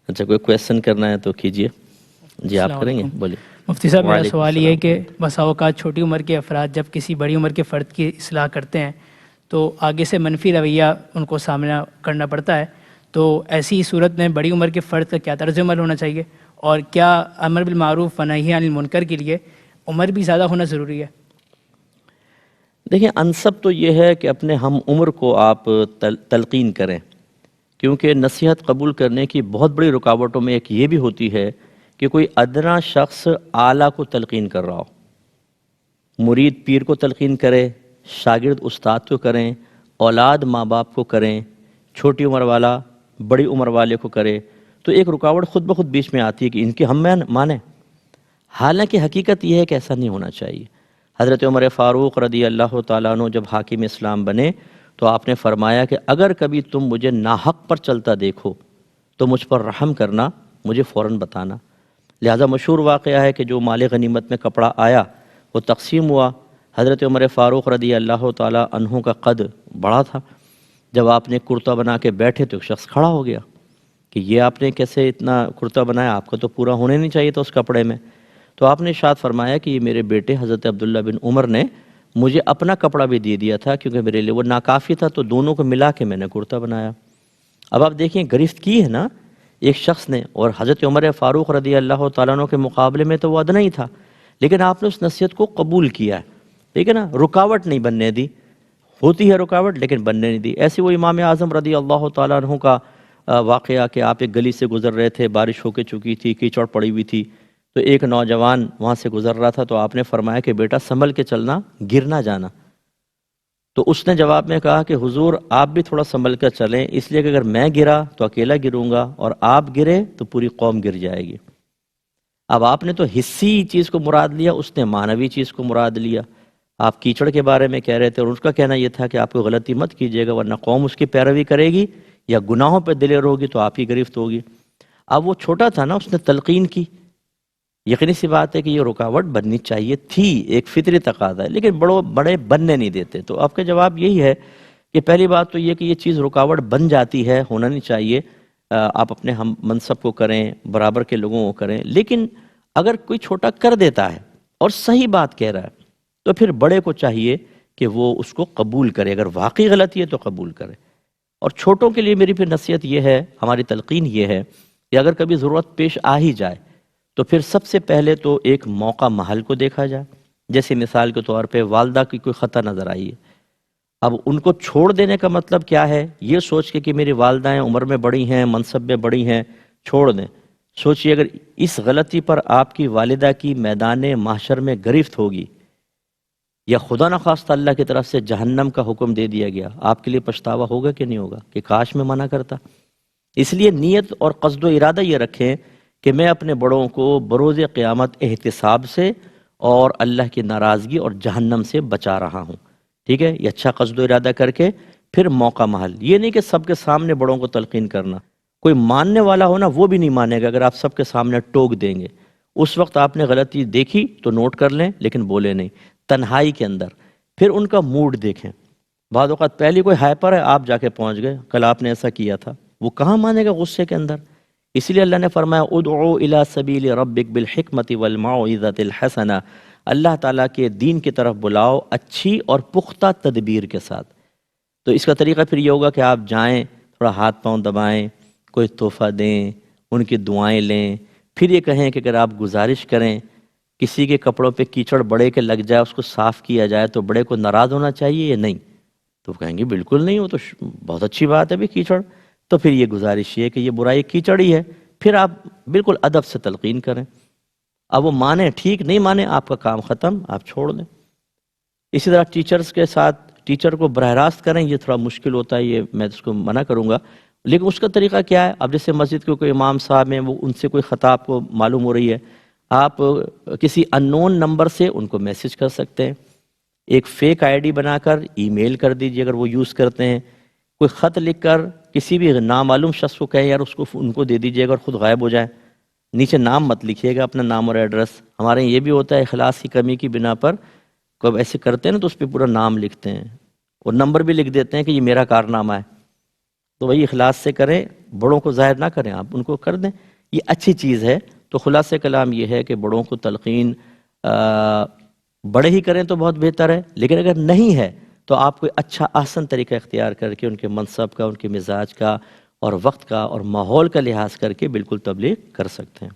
اچھا کوئی کویشچن کرنا ہے تو کیجئے. جی آپ کریں گے, بولیے. مفتی صاحب میرا وعلیکم سوال یہ ہے السلام. کہ بسا اوقات چھوٹی عمر کے افراد جب کسی بڑی عمر کے فرد کی اصلاح کرتے ہیں تو آگے سے منفی رویہ ان کو سامنا کرنا پڑتا ہے. تو ایسی صورت میں بڑی عمر کے فرد کا کیا طرز عمل ہونا چاہیے, اور کیا امر بالمعروف و نہی عن المنکر کے لیے عمر بھی زیادہ ہونا ضروری ہے؟ دیکھیں انسب تو یہ ہے کہ اپنے ہم عمر کو آپ تلقین کریں, کیونکہ نصیحت قبول کرنے کی بہت بڑی رکاوٹوں میں ایک یہ بھی ہوتی ہے کہ کوئی ادنا شخص اعلیٰ کو تلقین کر رہا ہو. مرید پیر کو تلقین کرے, شاگرد استاد کو کریں, اولاد ماں باپ کو کریں, چھوٹی عمر والا بڑی عمر والے کو کرے, تو ایک رکاوٹ خود بخود بیچ میں آتی ہے کہ ان کی ہم مانیں. حالانکہ حقیقت یہ ہے کہ ایسا نہیں ہونا چاہیے. حضرت عمر فاروق رضی اللہ تعالیٰ عنہ جب حاکم اسلام بنے تو آپ نے فرمایا کہ اگر کبھی تم مجھے ناحق پر چلتا دیکھو تو مجھ پر رحم کرنا, مجھے فوراً بتانا. لہذا مشہور واقعہ ہے کہ جو مال غنیمت میں کپڑا آیا وہ تقسیم ہوا. حضرت عمر فاروق رضی اللہ تعالیٰ عنہ کا قد بڑا تھا. جب آپ نے کرتا بنا کے بیٹھے تو ایک شخص کھڑا ہو گیا کہ یہ آپ نے کیسے اتنا کرتا بنایا, آپ کا تو پورا ہونے نہیں چاہیے تھا اس کپڑے میں. تو آپ نے ارشاد فرمایا کہ یہ میرے بیٹے حضرت عبداللہ بن عمر نے مجھے اپنا کپڑا بھی دے دیا تھا کیونکہ میرے لیے وہ ناکافی تھا, تو دونوں کو ملا کے میں نے کرتا بنایا. اب آپ دیکھیں گرفت کی ہے نا ایک شخص نے, اور حضرت عمر فاروق رضی اللہ تعالیٰ عنہ کے مقابلے میں تو وہ ادنا ہی تھا, لیکن آپ نے اس نصیحت کو قبول کیا ہے. ٹھیک ہے نا, رکاوٹ نہیں بننے دی. ہوتی ہے رکاوٹ لیکن بننے نہیں دی. ایسے وہ امام اعظم رضی اللہ تعالیٰ عنہ کا واقعہ کہ آپ ایک گلی سے گزر رہے تھے, بارش ہو کے چکی تھی, کیچڑ پڑی ہوئی تھی, تو ایک نوجوان وہاں سے گزر رہا تھا, تو آپ نے فرمایا کہ بیٹا سنبھل کے چلنا, گر نہ جانا. تو اس نے جواب میں کہا کہ حضور آپ بھی تھوڑا سنبھل کر چلیں, اس لیے کہ اگر میں گرا تو اکیلا گروں گا اور آپ گرے تو پوری قوم گر جائے گی. اب آپ نے تو حصی چیز کو مراد لیا, اس نے معنوی چیز کو مراد لیا. آپ کیچڑ کے بارے میں کہہ رہے تھے اور اس کا کہنا یہ تھا کہ آپ کو غلطی مت کیجیے گا ورنہ قوم اس کی پیروی کرے گی یا گناہوں پہ دلیر ہوگی تو آپ ہی گرفت ہوگی. اب وہ چھوٹا تھا نا, اس نے تلقین کی. یقینی سی بات ہے کہ یہ رکاوٹ بننی چاہیے تھی, ایک فطری تقاضا ہے, لیکن بڑے بننے نہیں دیتے. تو آپ کا جواب یہی ہے کہ پہلی بات تو یہ کہ یہ چیز رکاوٹ بن جاتی ہے, ہونا نہیں چاہیے. آپ اپنے ہم منصب کو کریں, برابر کے لوگوں کو کریں, لیکن اگر کوئی چھوٹا کر دیتا ہے اور صحیح بات کہہ رہا ہے تو پھر بڑے کو چاہیے کہ وہ اس کو قبول کرے, اگر واقعی غلطی ہے تو قبول کرے. اور چھوٹوں کے لیے میری پھر نصیحت یہ ہے, ہماری تلقین یہ ہے کہ اگر کبھی ضرورت پیش آ ہی جائے تو پھر سب سے پہلے تو ایک موقع محل کو دیکھا جائے. جیسے مثال کے طور پہ والدہ کی کوئی خطا نظر آئی ہے, اب ان کو چھوڑ دینے کا مطلب کیا ہے, یہ سوچ کے کہ میری والدائیں عمر میں بڑی ہیں, منصب میں بڑی ہیں, چھوڑ دیں. سوچئے اگر اس غلطی پر آپ کی والدہ کی میدان محشر میں گرفت ہوگی یا خدا نخواستہ اللہ کی طرف سے جہنم کا حکم دے دیا گیا, آپ کے لیے پچھتاوا ہوگا کہ نہیں ہوگا کہ کاش میں منع کرتا. اس لیے نیت اور قصد و ارادہ یہ رکھیں کہ میں اپنے بڑوں کو بروز قیامت احتساب سے اور اللہ کی ناراضگی اور جہنم سے بچا رہا ہوں. ٹھیک ہے, یہ اچھا قصد و ارادہ کر کے پھر موقع محل. یہ نہیں کہ سب کے سامنے بڑوں کو تلقین کرنا. کوئی ماننے والا ہونا وہ بھی نہیں مانے گا اگر آپ سب کے سامنے ٹوک دیں گے. اس وقت آپ نے غلطی دیکھی تو نوٹ کر لیں لیکن بولے نہیں, تنہائی کے اندر. پھر ان کا موڈ دیکھیں. بعض اوقات پہلی کوئی ہائپر ہے, آپ جا کے پہنچ گئے, کل آپ نے ایسا کیا تھا, وہ کہاں مانے گا غصے کے اندر. اس لیے اللہ نے فرمایا ادعو الی سبیل ربک بالحکمت والموعظۃ الحسنہ, اللہ تعالیٰ کے دین کی طرف بلاؤ اچھی اور پختہ تدبیر کے ساتھ. تو اس کا طریقہ پھر یہ ہوگا کہ آپ جائیں, تھوڑا ہاتھ پاؤں دبائیں, کوئی تحفہ دیں, ان کی دعائیں لیں. پھر یہ کہیں کہ اگر آپ گزارش کریں کسی کے کپڑوں پہ کیچڑ بڑے کے لگ جائے, اس کو صاف کیا جائے, تو بڑے کو ناراض ہونا چاہیے یا نہیں؟ تو وہ کہیں گے بالکل نہیں, وہ تو بہت اچھی بات ہے بھی کیچڑ. تو پھر یہ گزارش یہ کہ یہ برائی کیچڑ ہی ہے, پھر آپ بالکل ادب سے تلقین کریں. اب وہ مانیں ٹھیک, نہیں مانیں آپ کا کام ختم, آپ چھوڑ دیں. اسی طرح ٹیچرز کے ساتھ, ٹیچر کو براہ راست کریں, یہ تھوڑا مشکل ہوتا ہے, یہ میں اس کو منع کروں گا, لیکن اس کا طریقہ کیا ہے. اب جیسے مسجد کے کوئی امام صاحب ہیں, وہ ان سے کوئی خطا آپ کو معلوم ہو رہی ہے, آپ کسی ان نون نمبر سے ان کو میسج کر سکتے ہیں. ایک فیک آئی ڈی بنا کر ای میل کر دیجئے اگر وہ یوز کرتے ہیں. کوئی خط لکھ کر کسی بھی نامعلوم شخص کو کہیں یار اس کو ان کو دے دیجئے اگر خود غائب ہو جائے. نیچے نام مت لکھیے گا, اپنا نام اور ایڈریس. ہمارے یہ بھی ہوتا ہے اخلاص کی کمی کی بنا پر, کب ایسے کرتے ہیں نا تو اس پہ پورا نام لکھتے ہیں اور نمبر بھی لکھ دیتے ہیں کہ یہ میرا کارنامہ ہے. تو وہی اخلاص سے کریں، بڑوں کو ظاہر نہ کریں، آپ ان کو کر دیں، یہ اچھی چیز ہے۔ تو خلاصہ کلام یہ ہے کہ بڑوں کو تلقین بڑے ہی کریں تو بہت بہتر ہے، لیکن اگر نہیں ہے تو آپ کوئی اچھا احسن طریقہ اختیار کر کے ان کے منصب کا، ان کے مزاج کا اور وقت کا اور ماحول کا لحاظ کر کے بالکل تبلیغ کر سکتے ہیں۔